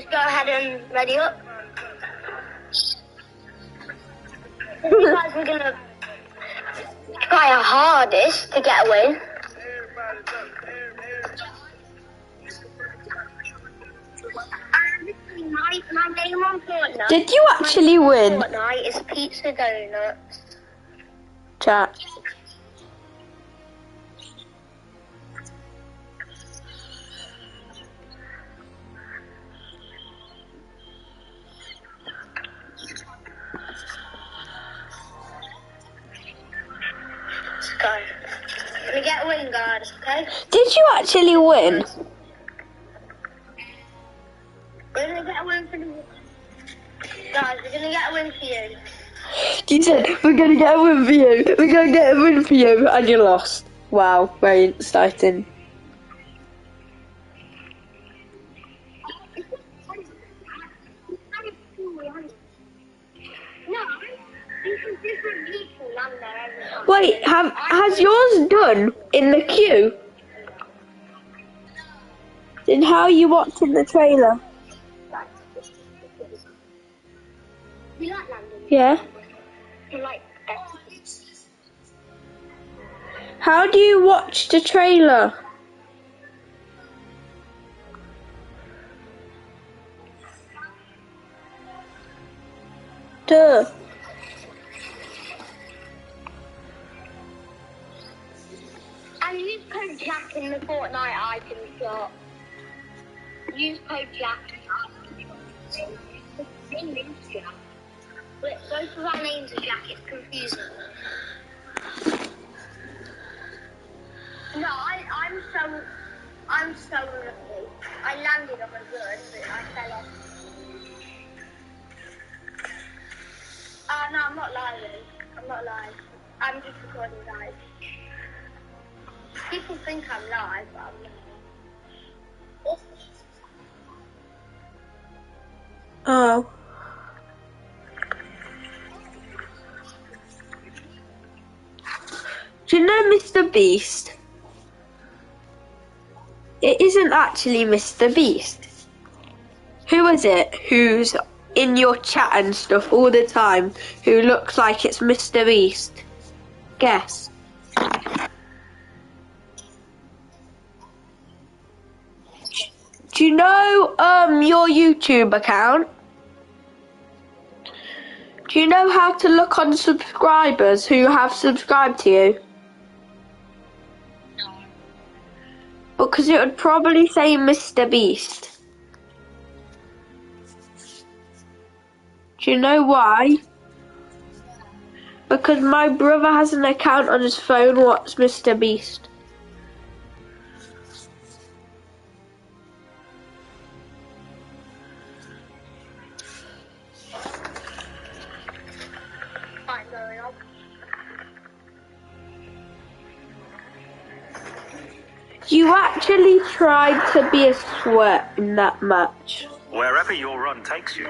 Just go ahead and ready up. You guys were gonna try our hardest to get a win. My name on Fortnite. Did you actually win? Fortnite is Pizza Donuts. Chat. Let's go. We're gonna get a win, guys, okay? Did you actually win? We're gonna get a win for the... Guys, we're gonna get a win for you. You said, we're gonna get a win for you. We're gonna get a win for you. And you lost. Wow, very exciting. No, this is different people on there every time. Wait, has yours done in the queue? Then how are you watching the trailer? You like London? Yeah. You like How do you watch the trailer? Duh. And use code Jack in the Fortnite item shop. Use code Jack. Name is Jack. But both of our names are Jack, it's confusing. No, I'm so lucky. I landed on a gun, but I fell off. No, I'm not lying. I'm just recording live. People think I'm live, but I'm not. Oh. Do you know Mr. Beast? It isn't actually Mr. Beast. Who is it who's in your chat and stuff all the time who looks like it's Mr. Beast? Guess. Do you know your YouTube account? Do you know how to look on subscribers who have subscribed to you? Because it would probably say Mr. Beast. Do you know why? Because my brother has an account on his phone. What's Mr. Beast? You actually tried to be a sweat in that match. Wherever your run takes you,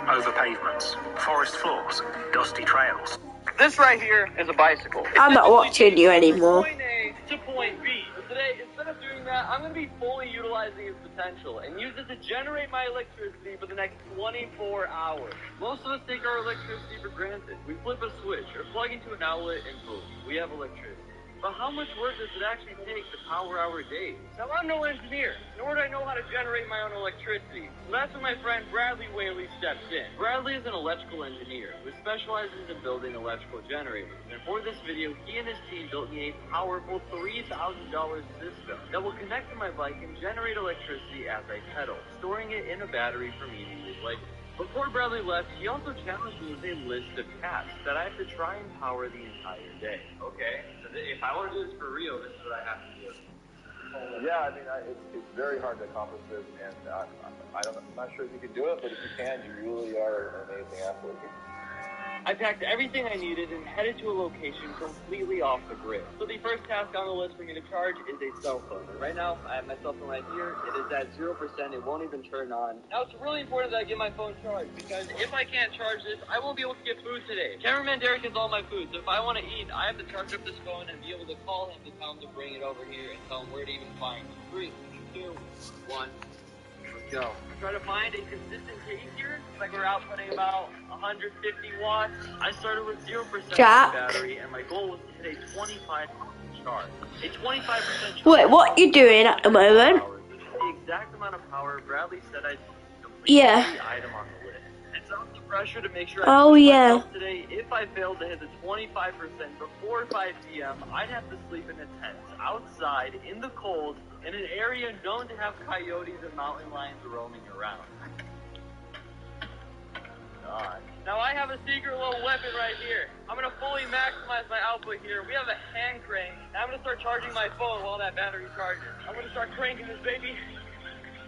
over pavements, forest floors, dusty trails. This right here is a bicycle. I'm not watching you anymore. Point A to point B. But today, instead of doing that, I'm going to be fully utilizing its potential and use it to generate my electricity for the next 24 hours. Most of us take our electricity for granted. We flip a switch or plug into an outlet and boom, we have electricity. But how much work does it actually take to power our days? Now, I'm no engineer, nor do I know how to generate my own electricity. So that's when my friend Bradley Whaley steps in. Bradley is an electrical engineer who specializes in building electrical generators. And for this video, he and his team built me a powerful $3,000 system that will connect to my bike and generate electricity as I pedal, storing it in a battery for me to use later. Before Bradley left, he also challenged me with a list of tasks that I have to try and power the entire day. Okay, so if I want to do this for real, this is what I have to do. Yeah, I mean, it's very hard to accomplish this, and I'm not sure if you can do it, but if you can, you really are an amazing athlete. I packed everything I needed and headed to a location completely off the grid. So the first task on the list for me to charge is a cell phone. And right now, I have my cell phone right here. It is at 0%. It won't even turn on. Now, it's really important that I get my phone charged because if I can't charge this, I won't be able to get food today. Cameraman Derek has all my food, so if I want to eat, I have to charge up this phone and be able to call him to tell him to bring it over here and tell him where to even find it. 3, 2, 1. go. Try to find a consistent pace here. It's like we're outputting about 150 watts. I started with 0% Jack? battery, and my goal was to hit a 25% charge. A 25% charge. Wait, what you doing at the moment? This is the exact amount of power Bradley said I'd complete Yeah. every item on the list. It's up the pressure to make sure I Oh, push yeah. myself today. If I failed to hit the 25% before 5 p.m., I'd have to sleep in a tent outside in the cold in an area known to have coyotes and mountain lions roaming around. God. Now I have a secret little weapon right here. I'm gonna fully maximize my output here. We have a hand crank, and I'm gonna start charging my phone while that battery charges. I'm gonna start cranking this baby.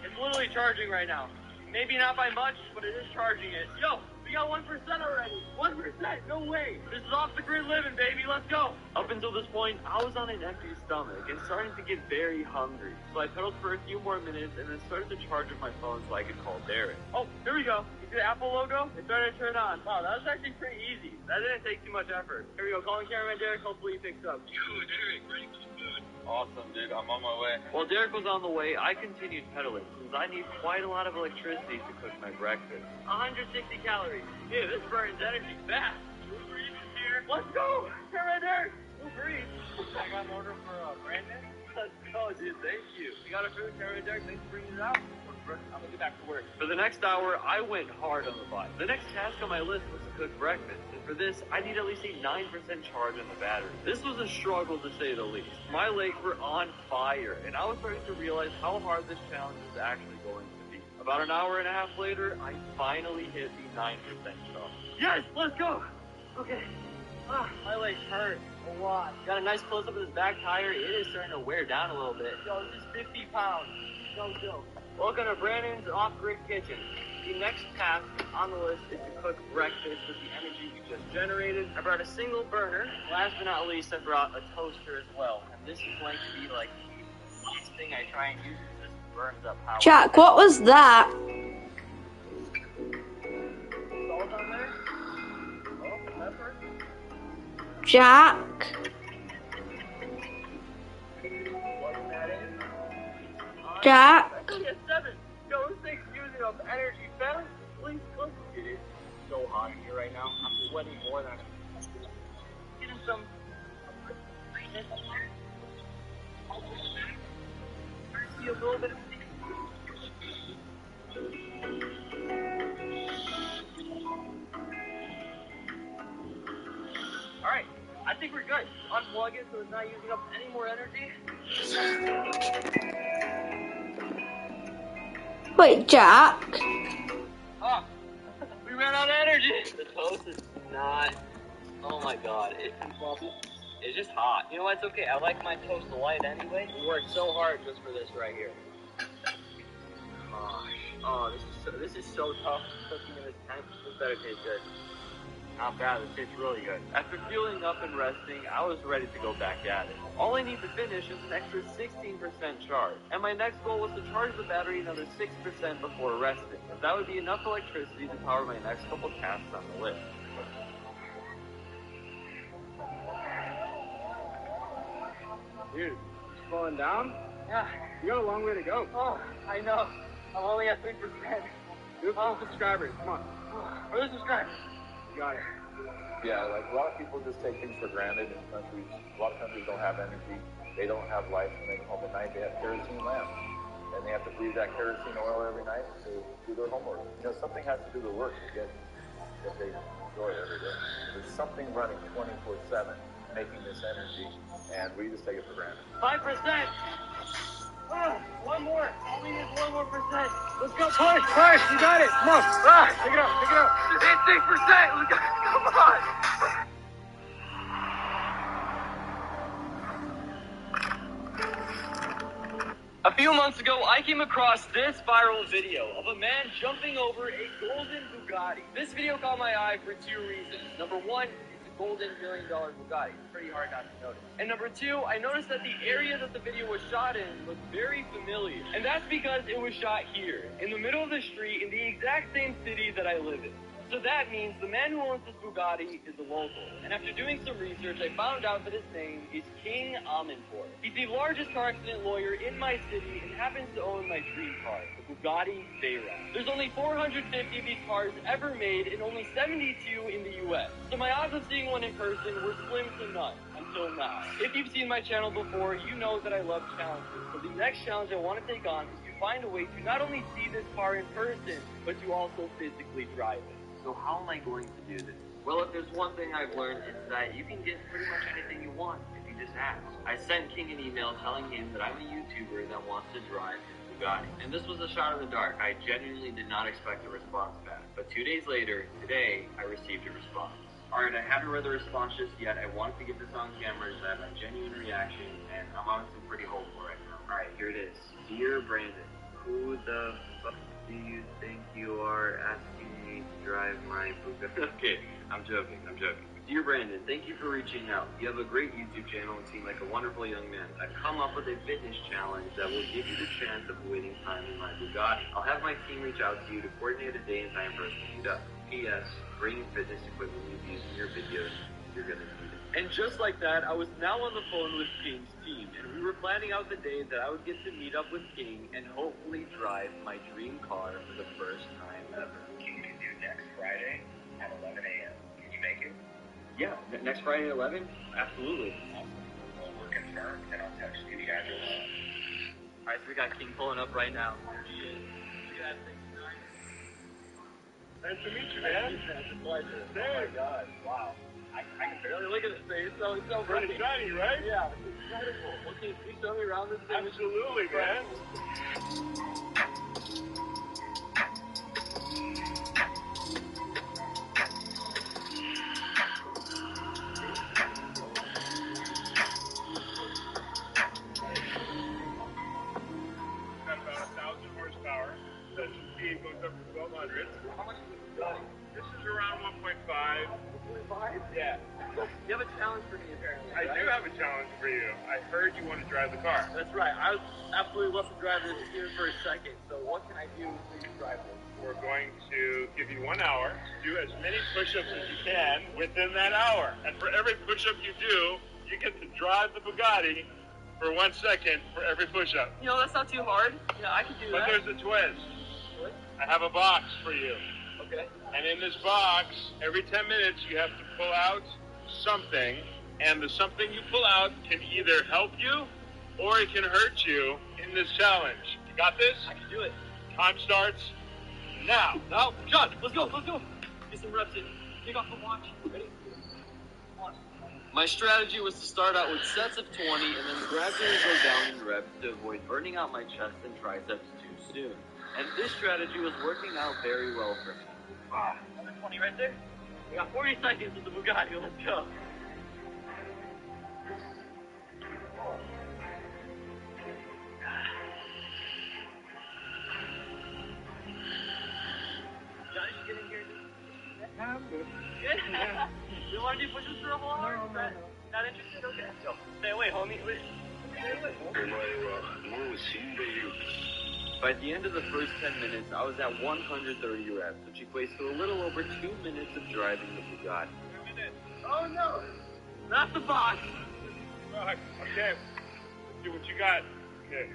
It's literally charging right now. Maybe not by much, but it is charging it. Yo, we got 1% already. 1%, no way. This is off the grid living, baby. Let's go. Up until this point, I was on an empty stomach and starting to get very hungry. So I pedaled for a few more minutes and then started to charge up my phone so I could call Derek. Oh, here we go. You see the Apple logo? It started to turn on. Wow, that was actually pretty easy. That didn't take too much effort. Here we go. Calling cameraman Derek. Hopefully he picks up. Yo, Derek, ready for the food? Awesome, dude. I'm on my way. While Derek was on the way, I continued pedaling since I need quite a lot of electricity to cook my breakfast. 160 calories. Dude, this burns energy fast. Uber Eats here. Let's go. Here right there. Uber Eats. I got an order for Brandon. Let's go, dude. Thank you. We got our food. Here right there. Thanks for bringing it out. I'm gonna get back to work. For the next hour, I went hard on the bike. The next task on my list was to cook breakfast. And for this, I need at least a 9% charge on the battery. This was a struggle to say the least. My legs were on fire, and I was starting to realize how hard this challenge was actually going to be. About an hour and a half later, I finally hit the 9% charge. Yes, let's go. Okay. My legs hurt a lot. Got a nice close-up of this back tire. It is starting to wear down a little bit. Yo, this is 50 pounds. No joke. Welcome to Brandon's off-grid kitchen. The next task on the list is to cook breakfast with the energy we just generated. I brought a single burner. Last but not least, I brought a toaster as well. And this is going to be like the last thing I try and use because this burns up power. Jack, what was that? Salt on there? Oh, pepper. Jack? Plug that in. Jack? That's only a 7. Yo, this thing's using up energy fast. Please cook. It is so hot in here right now. I'm sweating more than I'm getting some. See a little bit of. Alright, I think we're good. Unplug it so it's not using up any more energy. Wait, Jack? Oh, we ran out of energy. The toast is not, oh my god, it's just hot. You know what, it's okay, I like my toast light anyway. We worked so hard just for this right here. Gosh, oh, this is so tough cooking in this tent. This better taste good. Not bad, this tastes really good. After fueling up and resting, I was ready to go back at it. All I need to finish is an extra 16% charge. And my next goal was to charge the battery another 6% before resting. As that would be enough electricity to power my next couple tasks on the list. Dude, slowing down? Yeah. You got a long way to go. Oh, I know. I'm only at 3%. Do it for the subscribers. Come on. Where's the subscribe? You got it. Yeah, like a lot of people just take things for granted in countries. A lot of countries don't have energy. They don't have lights when they come home at night. They have kerosene lamps. And they have to breathe that kerosene oil every night to do their homework. You know, something has to do the work to get what they enjoy every day. There's something running 24/7 making this energy, and we just take it for granted. 5%. One more. All we need is 1 more percent. Let's go. Push. You got it. Come on. Take it out. Just hit 6%. Let's go. Come on. A few months ago, I came across this viral video of a man jumping over a golden Bugatti. This video caught my eye for 2 reasons. Number one, golden $1 million Bugatti. It's pretty hard not to notice. And number two, I noticed that the area that the video was shot in looked very familiar. And that's because it was shot here, in the middle of the street, in the exact same city that I live in. So that means the man who owns this Bugatti is a local. And after doing some research, I found out that his name is King Amanpour. He's the largest car accident lawyer in my city and happens to own my dream car, the Bugatti Veyron. There's only 450 of these cars ever made and only 72 in the US. So my odds of seeing one in person were slim to none until now. If you've seen my channel before, you know that I love challenges. So the next challenge I want to take on is to find a way to not only see this car in person, but to also physically drive it. So how am I going to do this? Well, if there's one thing I've learned, it's that you can get pretty much anything you want if you just ask. I sent King an email telling him that I'm a YouTuber that wants to drive his Bugatti. And this was a shot in the dark. I genuinely did not expect a response back. But 2 days later, today, I received a response. Alright, I haven't read the response just yet. I wanted to get this on camera to have a genuine reaction, and I'm honestly pretty hopeful right now. Alright, here it is. Dear Brandon, who the fuck do you think you are asking me to drive my Bugatti? Okay, I'm joking. Dear Brandon, thank you for reaching out. You have a great YouTube channel and seem like a wonderful young man. I've come up with a fitness challenge that will give you the chance of winning time in my Bugatti. I'll have my team reach out to you to coordinate a day and time for us to meet up. P.S. Bring fitness equipment you've used in your videos. You're gonna need it. And just like that, I was now on the phone with King's team, and we were planning out the day that I would get to meet up with King and hopefully drive my dream car for the first time ever. King can do next Friday at 11 a.m. Can you make it? Yeah, next Friday at 11? Absolutely. Awesome. Well, we're confirmed, and I'll text you the address. Alright, so we got King pulling up right now. There he is. Look at that thing. Nice to meet you, man. It's a pleasure. Same. Oh my god, wow. I can barely look at his face, so it's so Pretty bright. shiny, right? Yeah, it's incredible. Well, can you show me around this thing? Absolutely, man. Got about 1,000 horsepower. Session speed goes up to 1,200. How much is this gun? This is around 1.5. 1.5? Yeah. You have a challenge for me, apparently. I do have a challenge for you. I heard you want to drive the car. That's right. I would absolutely love to drive this here for a second. So what can I do to drive this? We're going to give you 1 hour to do as many push-ups as you can within that hour. And for every push-up you do, you get to drive the Bugatti for 1 second for every push-up. You know, that's not too hard. Yeah, I can do But that. there's a twist. What? I have a box for you. Okay. And in this box, every 10 minutes, you have to pull out something. And the something you pull out can either help you or it can hurt you in this challenge. You got this? I can do it. Time starts now. Now, John, let's go. Get some reps in. Take off the watch. Ready? One. My strategy was to start out with sets of 20 and then gradually go down in reps to avoid burning out my chest and triceps too soon. And this strategy was working out very well for me. Another 20 right there. We got 40 seconds with the Bugatti. Let's go. Johnny, you get in here. I'm good. Good? You want to do push-ups for a whole hour? No. Not interested? Okay. Go. Stay away, homie. Wait. By the end of the first 10 minutes, I was at 130 reps, which equates to a little over 2 minutes of driving the Bugatti. 2 minutes. Oh no! Not the box! Okay. Let's see what you got. Okay.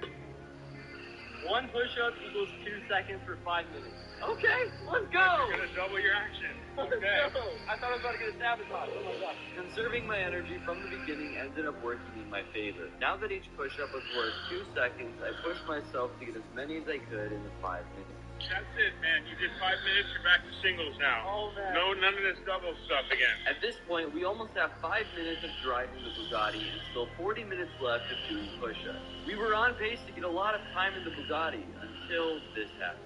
One push-up equals 2 seconds for 5 minutes. Okay, let's go! You're gonna double your action. Let's Okay. go! I thought I was about to get a sabotage. Oh my gosh. Conserving my energy from the beginning ended up working in my favor. Now that each push-up was worth 2 seconds, I pushed myself to get as many as I could in the 5 minutes. That's it, man. You did 5 minutes. You're back to singles now. Oh, man. No, none of this double stuff again. At this point, we almost have 5 minutes of driving the Bugatti and still 40 minutes left of doing push-ups. We were on pace to get a lot of time in the Bugatti until this happened.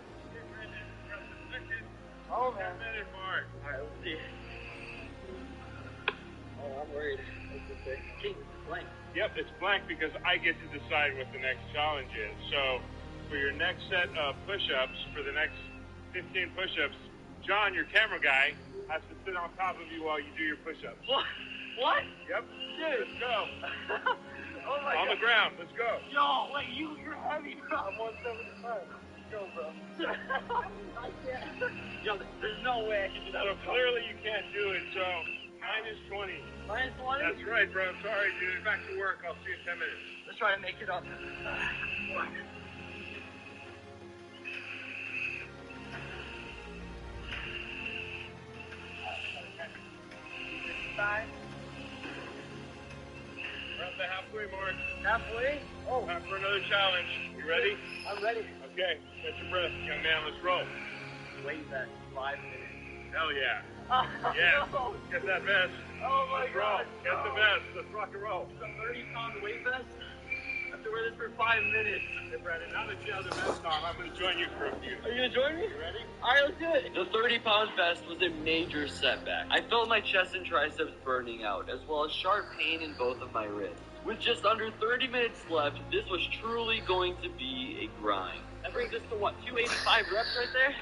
Oh, man. 10 minute mark. Alright, let's see. Oh, I'm worried. King, blank. Yep, it's blank because I get to decide what the next challenge is. So, for your next set of push-ups, for the next 15 push-ups, John, your camera guy, has to sit on top of you while you do your push-ups. What? What? Yep. Dude. Let's go. Oh my On God. the ground. Let's go. Yo, wait, you're heavy, bro. I'm 175. go, bro. I can't. Yo, there's no way I can do that. So clearly you can't do it, so minus 20. Minus 20? That's right, bro. Sorry, dude. Back to work. I'll see you in 10 minutes. Let's try to make it up. We're at the halfway mark. Halfway? Oh, Time for another challenge. You ready? I'm ready. Okay. Catch your breath, young man. Let's roll. Wait that 5 minutes. Hell yeah. Oh, Yeah. no. Get that vest. Oh my Let's roll. God. Get the vest. Let's rock and roll. It's a 30-pound weight vest? I have to wear this for 5 minutes. Hey, Brandon, now that you have the vest on, I'm going to join you for a few. Are you gonna join me? You ready? Alright, let's do it. The 30-pound vest was a major setback. I felt my chest and triceps burning out, as well as sharp pain in both of my wrists. With just under 30 minutes left, this was truly going to be a grind. That brings us to what, 285 reps right there?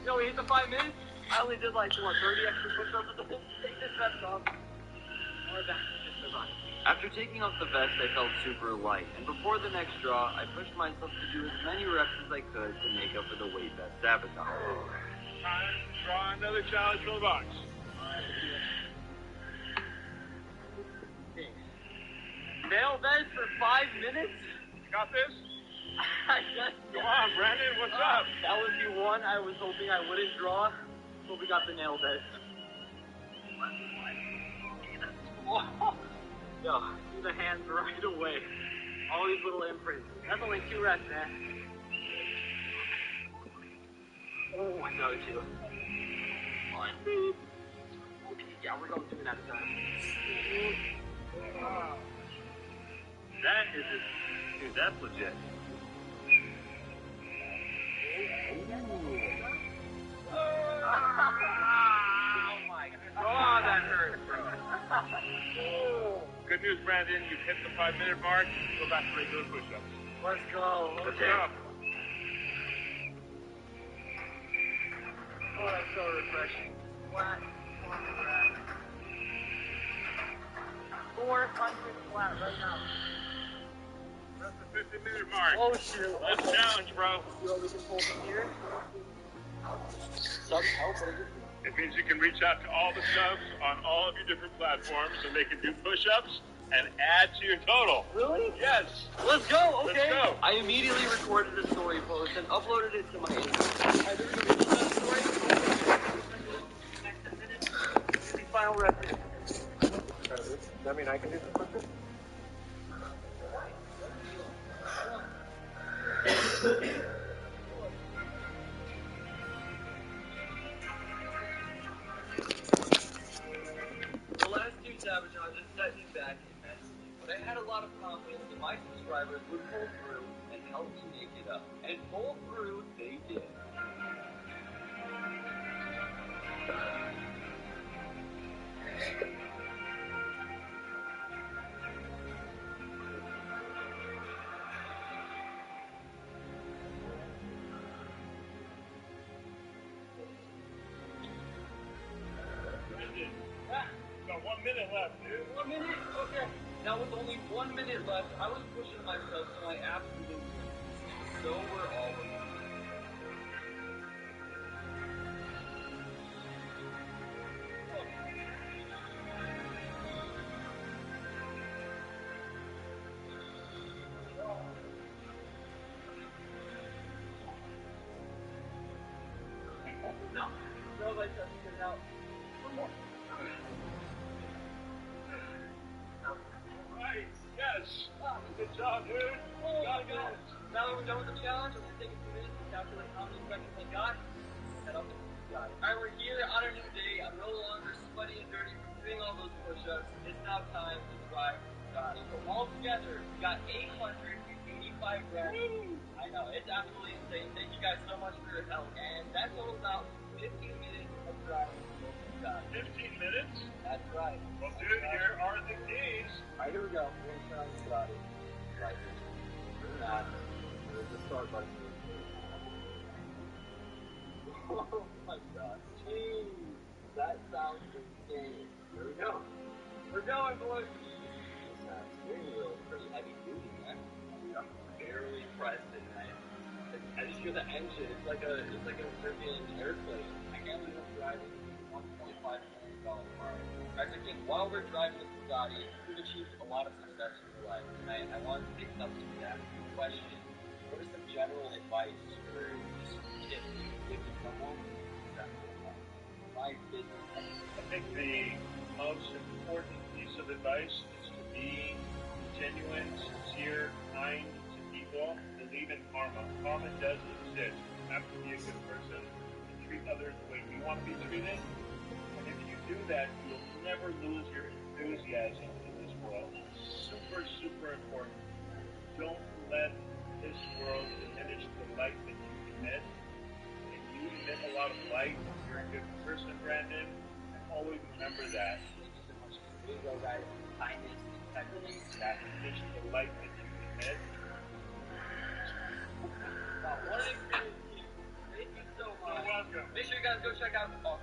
Yo, we hit the 5 minutes? I only did like, what, 30 extra push-ups? Take this vest off. Or back. After taking off the vest, I felt super light, and before the next draw, I pushed myself to do as many reps as I could to make up for the weight vest sabotage. Time to draw another challenge from the box. Nail vest for 5 minutes? You got this? I guess. Come on, Brandon. What's up? That was the one I was hoping I wouldn't draw, but we got the nail vest. Yo, see the hands right away. All these little imprints. That's only 2 reps, man. Oh, another 2. One. Yeah, we're going 2 at a time. That is it. Dude, that's legit. Oh my God. Oh, that hurt, bro. Good news, Brandon. You've hit the 5-minute mark. Go back to regular push-ups. Let's go. Let's Okay. go. Oh, that's so refreshing. Flat. 400 flat right now. That's the 50-minute mark. Oh shoot. Let's challenge, bro. See what we can pull from here. Some help, but It means you can reach out to all the subs on all of your different platforms and they can do push-ups and add to your total. really? Yes. Let's go. Okay. Let's go. I immediately recorded a story post and uploaded it to my Instagram. Alright, there we go. This is the story. Next 10 minutes. The final rep. Does that mean I can do some push-ups? The last 2 sabotages set me back immensely, but I had a lot of confidence that my subscribers would pull through and help me make it up. And pull through they did. Got 1 minute left, dude. 1 minute? Okay. Now with only 1 minute left, I was pushing myself to my absolute limit. So were all of them. No. No, like just get it out. One more. Right. Yes. Good job, dude. Oh my God. Now that we're done with the challenge, I'm gonna take a few minutes to calculate how many seconds I got. Head up and got it. Alright, we're here on a new day. I'm no longer sweaty and dirty from doing all those push-ups. It's now time to drive Scotty. So all together, we got 885 reps. I know, it's absolutely insane. Thank you guys so much for your help. And that totals out 15 minutes of driving Scotty. 15 minutes? That's right. Well, dude, here are the keys. Alright, here we go. We're gonna turn on Scotty. Right here. Turn that. There's the start button. Oh my God. Jeez. That sounds insane. Here we go. We're going, boys. Steering wheel is pretty heavy duty, man. I'm barely pressed it, man. I just hear the engine. It's like a freaking airplane. I can't believe I'm driving a $1.5 million car. Mexican, while we're driving this Bugatti, you've achieved a lot of success in your life. And I want to take something to ask you a question. What is some general advice or just tips you would give to someone that's my business? I think the most important piece of advice is to be genuine, sincere, kind to people. Believe in karma. Karma does exist. You have to be a good person and treat others the way you want to be treated. And if you do that, you'll never lose your enthusiasm in this world. Super, super important. Don't let this world diminish the light that you emit. And you emit a lot of light. You're a good person, Brandon. And always remember that. There you go, guys. Kindness, integrity. That is the light that you emit. Wow, what an experience. Thank you so much. You're welcome. Make sure you guys go check out. Oh.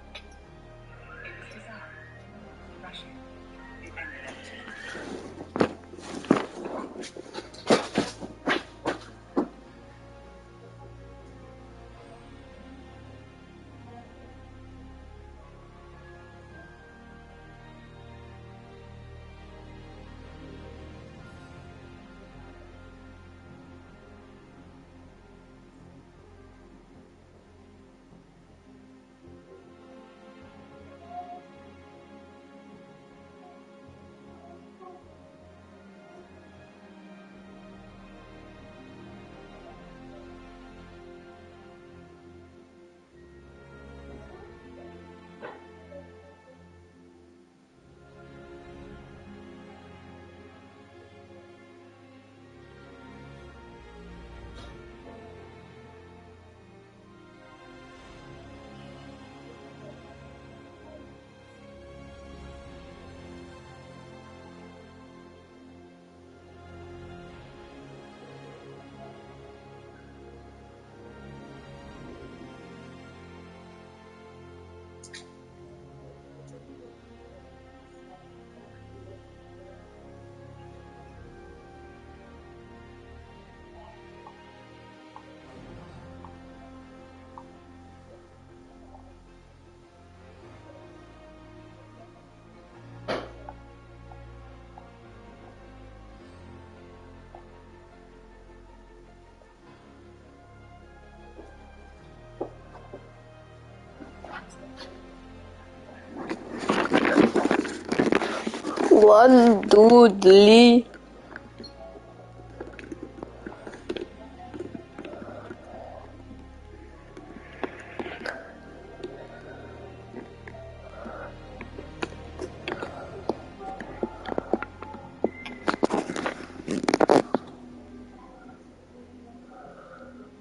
One doodly.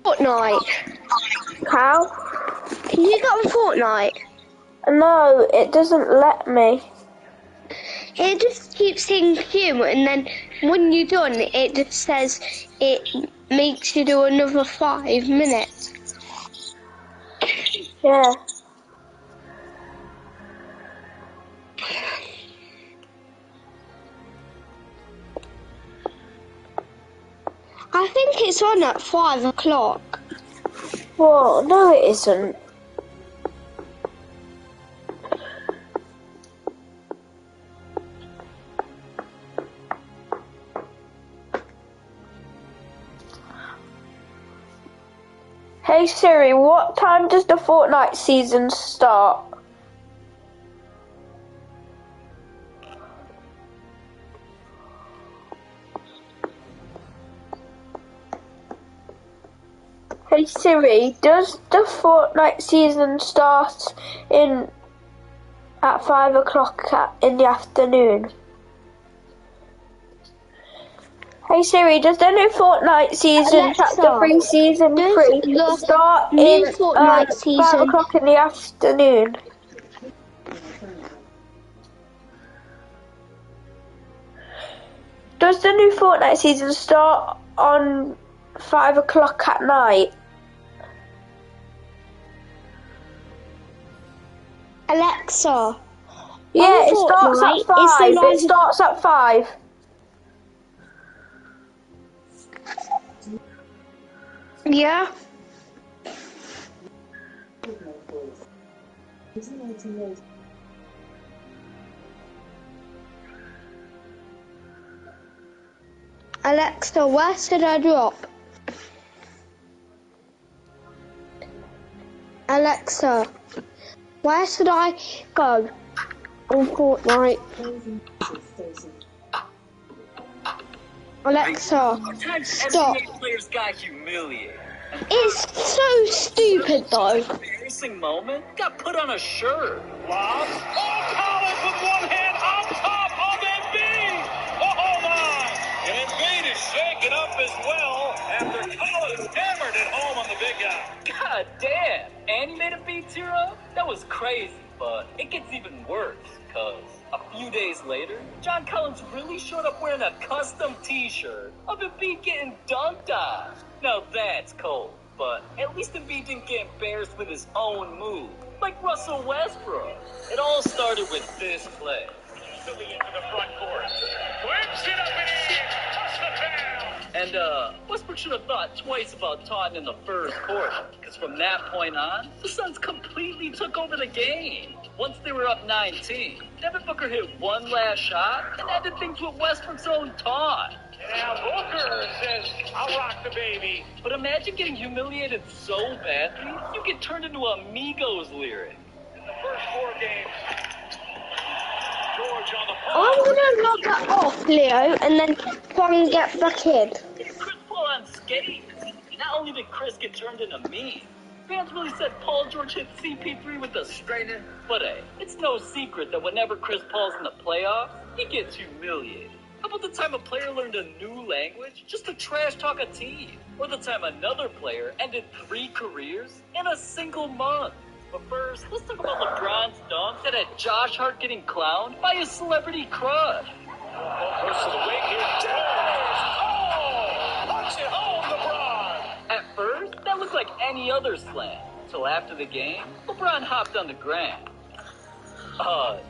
Fortnite. How? Can you get on Fortnite? No, it doesn't let me. It just keeps saying queue, and then when you're done, it just says it makes you do another 5 minutes. Yeah. I think it's on at 5 o'clock. Well, no, it isn't. Hey Siri, what time does the Fortnite season start? Hey Siri, does the Fortnite season start at 5 o'clock in the afternoon? Hey Siri, does the new Fortnite season, Alexa, Chapter 3, Season does 3, the start new in Fortnite 5 season- o'clock in the afternoon? Does the new Fortnite season start on 5 o'clock at night? Alexa, Yeah, it starts Fortnite, at 5. is the It starts at 5. Yeah. Alexa, where should I drop? Alexa, where should I go on Fortnite? Alexa, stop. NBA players got humiliated. It's so stupid though. Embarrassing moment? Got put on a shirt. Lob. Oh, Collins with one hand on top of Embiid. Oh, my. And Embiid is shaken up as well after Collins hammered it home on the big guy. God damn. And he made a beat hero? That was crazy, but it gets even worse, cause a few days later, John Collins really showed up wearing a custom t-shirt of Embiid getting dunked on. Now that's cold, but at least Embiid didn't get embarrassed with his own move, like Russell Westbrook. It all started with this play. Easily into the front court. Whips it up and in. Touchdown. And Westbrook should have thought twice about taunting in the first quarter, because from that point on, the Suns completely took over the game. Once they were up 19, Devin Booker hit one last shot and ended things with Westbrook's own taunt. Now Booker says, I'll rock the baby. But imagine getting humiliated so badly, you get turned into a Migos lyric. In the first 4 games, George on the I'm gonna log that off, Leo, and then try and get back in. Chris Paul on skates. Not only did Chris get turned into a meme, fans really said Paul George hit CP3 with the strainer. But hey, it's no secret that whenever Chris Paul's in the playoffs, he gets humiliated. How about the time a player learned a new language just to trash talk a team? Or the time another player ended 3 careers in a single month? But first, let's talk about LeBron's dunk that had Josh Hart getting clowned by his celebrity crush. First of the week here. Oh! Punch it home, LeBron! At first, that looked like any other slam. Till after the game, LeBron hopped on the ground.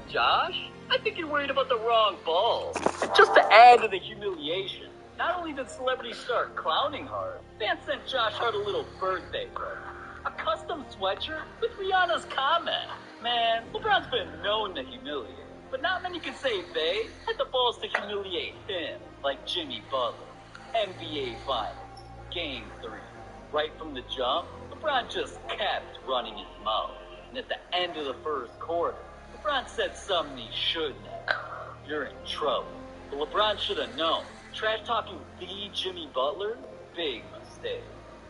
Josh? I think you're worried about the wrong balls. Just to add to the humiliation, not only did celebrities start clowning Hart, fans sent Josh Hart a little birthday present. A custom sweatshirt with Rihanna's comment. Man, LeBron's been known to humiliate, but not many could say they had the balls to humiliate him, like Jimmy Butler. NBA Finals, Game 3. Right from the jump, LeBron just kept running his mouth. And at the end of the first quarter, LeBron said something he shouldn't have. You're in trouble. But LeBron should have known. Trash talking the Jimmy Butler? Big mistake.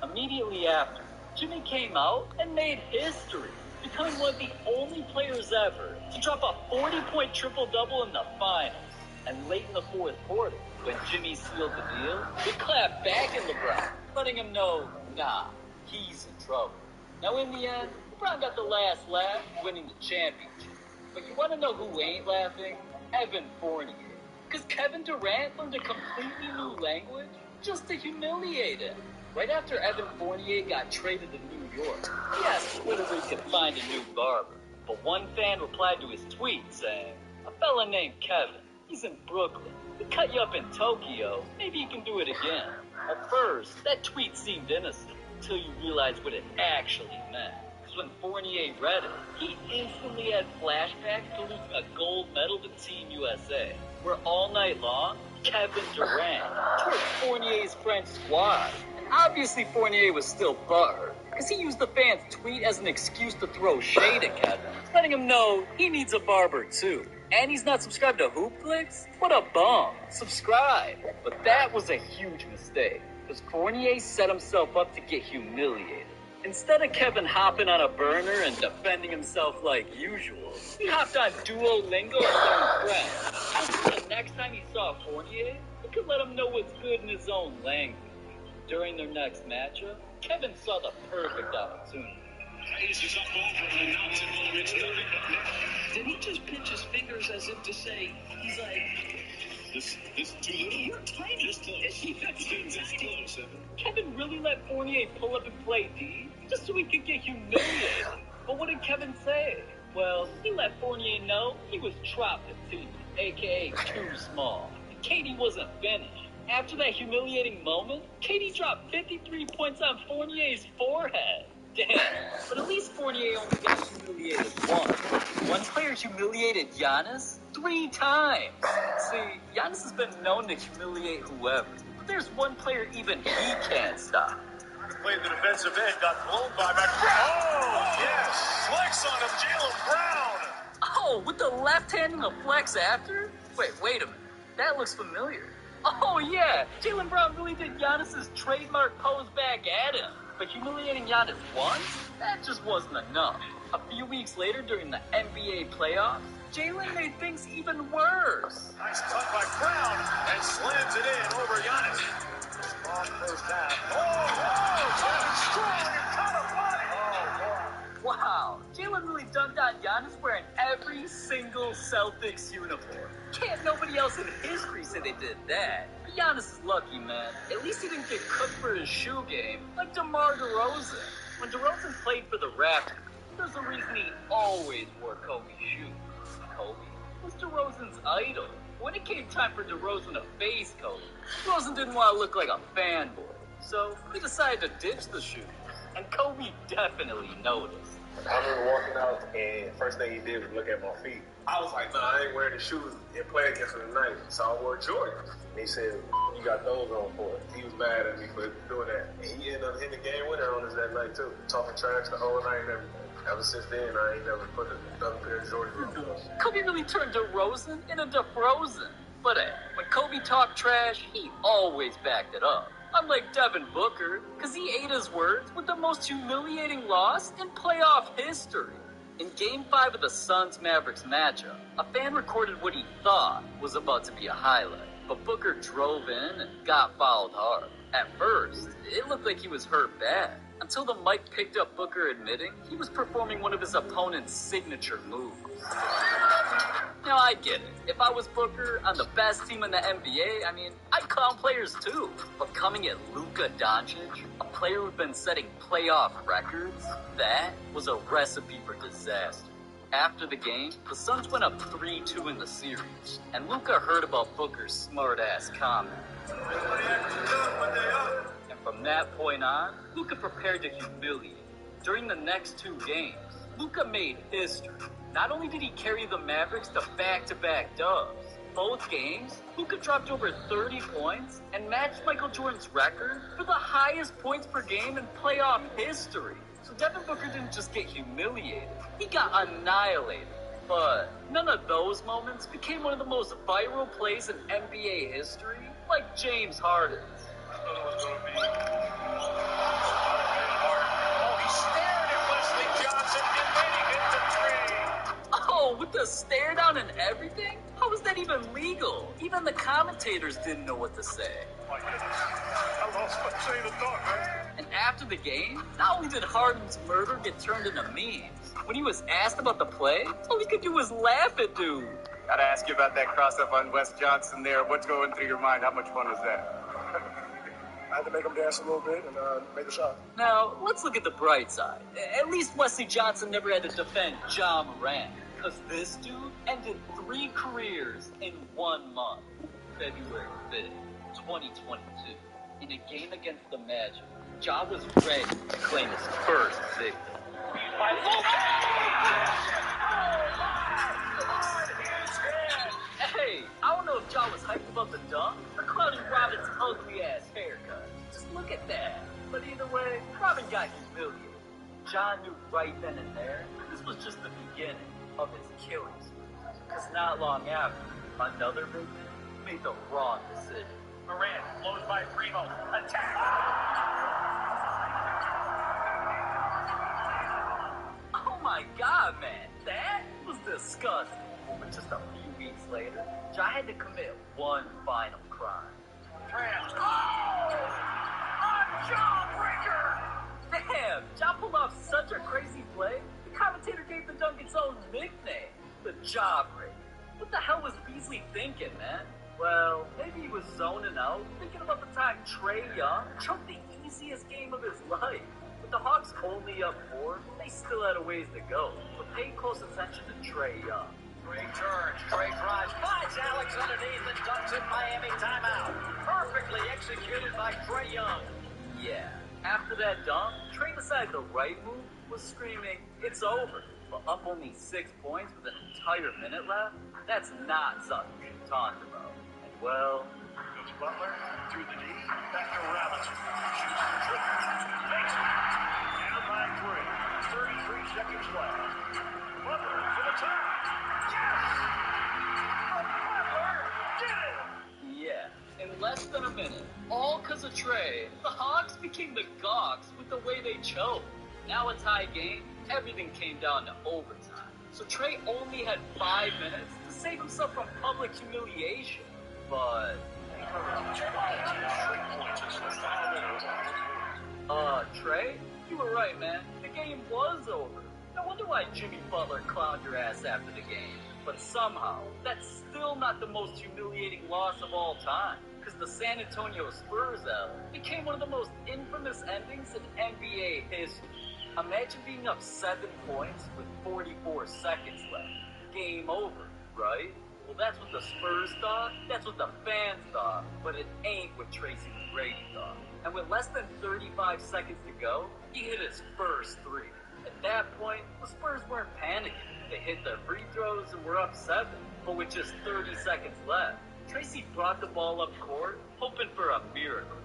Immediately after, Jimmy came out and made history, becoming one of the only players ever to drop a 40-point triple-double in the finals. And late in the fourth quarter, when Jimmy sealed the deal, they clapped back at LeBron, letting him know, nah, he's in trouble. Now in the end, LeBron got the last laugh, winning the championship. But you want to know who ain't laughing? Evan Fournier. Because Kevin Durant learned a completely new language just to humiliate him. Right after Evan Fournier got traded to New York, he asked Twitter if he could find a new barber. But one fan replied to his tweet saying, a fella named Kevin, he's in Brooklyn. He cut you up in Tokyo, maybe he can do it again. At first, that tweet seemed innocent, until you realized what it actually meant. Because when Fournier read it, he instantly had flashbacks to losing a gold medal to Team USA, where all night long, Kevin Durant torched Fournier's French squad. Obviously, Fournier was still butthurt, because he used the fan's tweet as an excuse to throw shade at Kevin, letting him know he needs a barber too. And he's not subscribed to Hoopflix? What a bum. Subscribe. But that was a huge mistake, because Fournier set himself up to get humiliated. Instead of Kevin hopping on a burner and defending himself like usual, he hopped on Duolingo and learned French. So the next time he saw Fournier, he could let him know what's good in his own language. During their next matchup, Kevin saw the perfect opportunity. Raises up over and knocks it home. It's nothing but net. Did he just pinch his fingers as if to say, he's like, this too little? You're tiny. This close. This close, Evan. Kevin really let Fournier pull up and play D, just so he could get humiliated. But what did Kevin say? Well, he let Fournier know he was trapped at team, a.k.a. too small. And Katie wasn't finished. After that humiliating moment, KD dropped 53 points on Fournier's forehead. Damn, but at least Fournier only got humiliated once. One player humiliated Giannis 3 times. See, Giannis has been known to humiliate whoever, but there's one player even he can't stop. Played the defensive end, got blown by Oh, yes! Flex on him, Jaylen Brown! Oh, with the left handing of flex after? Wait a minute. That looks familiar. Oh, yeah. Jaylen Brown really did Giannis's trademark pose back at him. But humiliating Giannis once? That just wasn't enough. A few weeks later, during the NBA playoffs, Jaylen made things even worse. Nice cut by Brown and slams it in over Giannis. Long first half. Strong and caught a body. Wow, Jaylen really dunked on Giannis wearing every single Celtics uniform. Can't nobody else in history say they did that. But Giannis is lucky, man. At least he didn't get cooked for his shoe game like DeMar DeRozan. When DeRozan played for the Raptors, there's a reason he always wore Kobe's shoes. Kobe was DeRozan's idol. When it came time for DeRozan to face Kobe, DeRozan didn't want to look like a fanboy. So he decided to ditch the shoes. And Kobe definitely noticed. I remember walking out, and first thing he did was look at my feet. I was like, nah, I ain't wearing the shoes and play against him tonight. So I wore Jordan. And he said, you got those on for it. He was mad at me for doing that. And he ended up hitting the game winner on us that night, too. Talking trash the whole night and everything. Ever since then, I ain't never put another pair of Jordans on. Kobe really turned DeRozan into DeFrozen. But hey, when Kobe talked trash, he always backed it up. Unlike Devin Booker, because he ate his words with the most humiliating loss in playoff history. In Game 5 of the Suns-Mavericks matchup, a fan recorded what he thought was about to be a highlight, but Booker drove in and got fouled hard. At first, it looked like he was hurt bad, until the mic picked up Booker admitting he was performing one of his opponent's signature moves. Now, I get it. If I was Booker on the best team in the NBA, I'd clown players too. But coming at Luka Doncic, a player who'd been setting playoff records, that was a recipe for disaster. After the game, the Suns went up 3-2 in the series, and Luka heard about Booker's smart-ass comment. And from that point on, Luka prepared to humiliate. During the next 2 games, Luka made history. Not only did he carry the Mavericks to back-to-back dubs, both games, Luka dropped over 30 points and matched Michael Jordan's record for the highest points per game in playoff history. So Devin Booker didn't just get humiliated, he got annihilated. But none of those moments became one of the most viral plays in NBA history, like James Harden's. Oh, with the stare down and everything? How was that even legal? Even the commentators didn't know what to say. My goodness. I lost my train of thought, man. And after the game, not only did Harden's murder get turned into memes, when he was asked about the play, all he could do was laugh at dude. Gotta ask you about that cross-up on Wes Johnson there. What's going through your mind? How much fun was that? I had to make him dance a little bit and make the shot. Now, let's look at the bright side. At least Wesley Johnson never had to defend Ja Morant. Because this dude ended 3 careers in 1 month. February 5th, 2022. In a game against the Magic, Ja was ready to claim his first victory. Hey, I don't know if Ja was hyped about the dunk or clowning Robin's ugly-ass haircut. Just look at that. But either way, Robin got humiliated. Ja knew right then and there this was just the beginning of his killing spree. Because not long after, another victim made the wrong decision. Morant blows by Primo. Attack! Oh my god, man. That was disgusting. But just a few weeks later, Ja had to commit one final crime. Damn, Ja pulled off such a crazy play, the commentator gave the dunk its own nickname, the Ja Break. What the hell was Beasley thinking, man? Well, maybe he was zoning out, thinking about the time Trae Young choked the easiest game of his life. With the Hawks only up 4, they still had a ways to go, but pay close attention to Trae Young. Trae turns, Trae drives, finds Alex underneath and dunks in Miami timeout. Perfect executed by Trae Young. Yeah, after that dunk, Trae decided the right move was screaming, "It's over." But up only 6 points with an entire minute left? That's not something you should taunt about. And well... Coach Butler through the knee, back to Robinson. Shoots the triple. Makes it. Down by 3. 33 seconds left. Butler for the top. Yes! Butler did it! Yeah, in less than a minute, all because of Trae, the Hawks became the Gawks with the way they choked. Now a tie game, everything came down to overtime. So Trae only had 5 minutes to save himself from public humiliation. But... Trae? You were right, man. The game was over. No wonder why Jimmy Butler clowned your ass after the game. But somehow, that's still not the most humiliating loss of all time. Because the San Antonio Spurs L became one of the most infamous endings in NBA history. Imagine being up 7 points with 44 seconds left. Game over, right? Well, that's what the Spurs thought, that's what the fans thought, but it ain't what Tracy McGrady thought. And with less than 35 seconds to go, he hit his first 3. At that point, the Spurs weren't panicking. They hit their free throws and were up 7. But with just 30 seconds left, Tracy brought the ball up court, hoping for a miracle.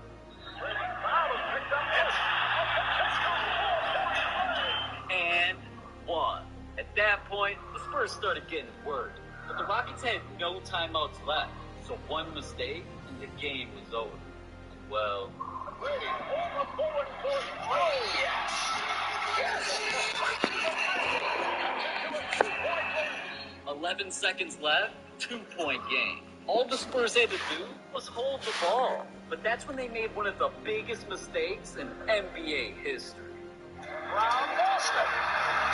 And won. At that point, the Spurs started getting worried. But the Rockets had no timeouts left. So one mistake, and the game was over. And well... 11 seconds left, 2-point game. All the Spurs had to do was hold the ball. But that's when they made one of the biggest mistakes in NBA history. Brown lost it.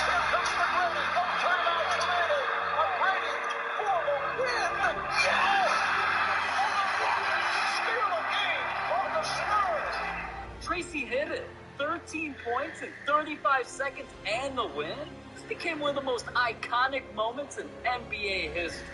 Here comes McGrady. No timeout committed. McGrady for the win. Yeah! Steal a game for the Spurs. Tracy hit it. 13 points in 35 seconds and the win? This became one of the most iconic moments in NBA history.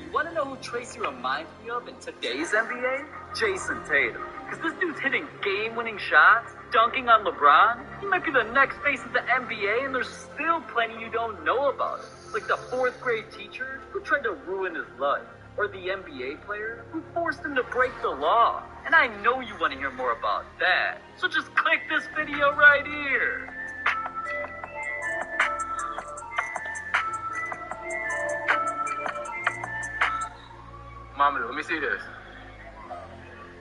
You want to know who Tracy reminds me of in today's NBA? Jason Tatum. Because this dude's hitting game-winning shots, dunking on LeBron. He might be the next face of the NBA, and there's still plenty you don't know about it. Like the 4th grade teacher who tried to ruin his life. Or the NBA player who forced him to break the law. And I know you want to hear more about that. So just click this video right here. Mama, let me see this.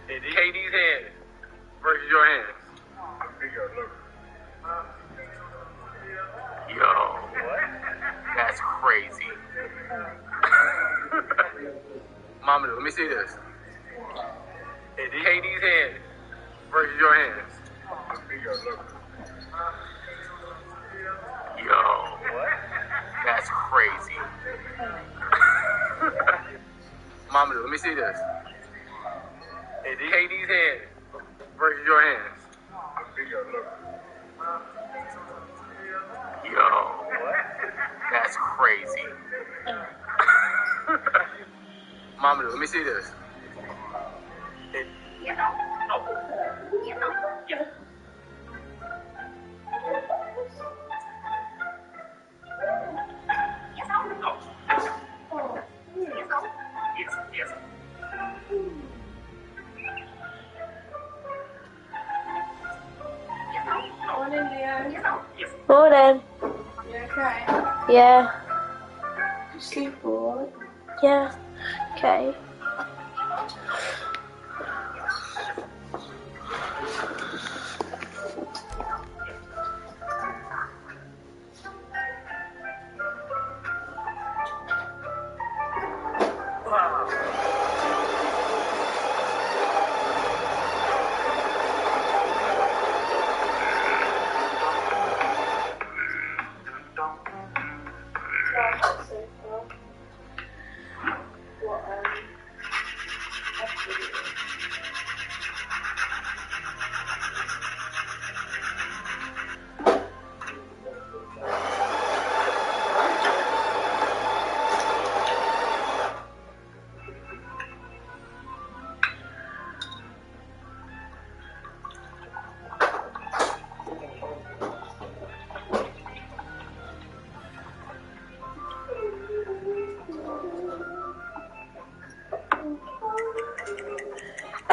KD's hand versus your hands. Yo, that's crazy. Mama, let me see this. KD's hand versus your hands. Yo, that's crazy. Mama, let me see this. KD's hand versus your hands. Yo, that's crazy. Mama, let me see this. Morning. You okay? Yeah. You sleep bored? Yeah. Okay.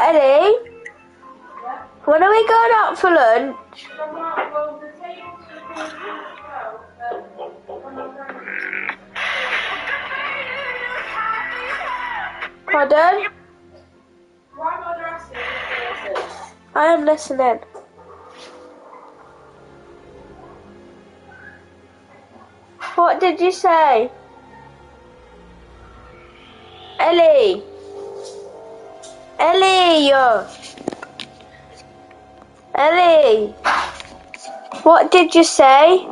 Ellie, when are we going out for lunch? Pardon? I am listening. What did you say? Ellie! Ellie! Ellie! What did you say?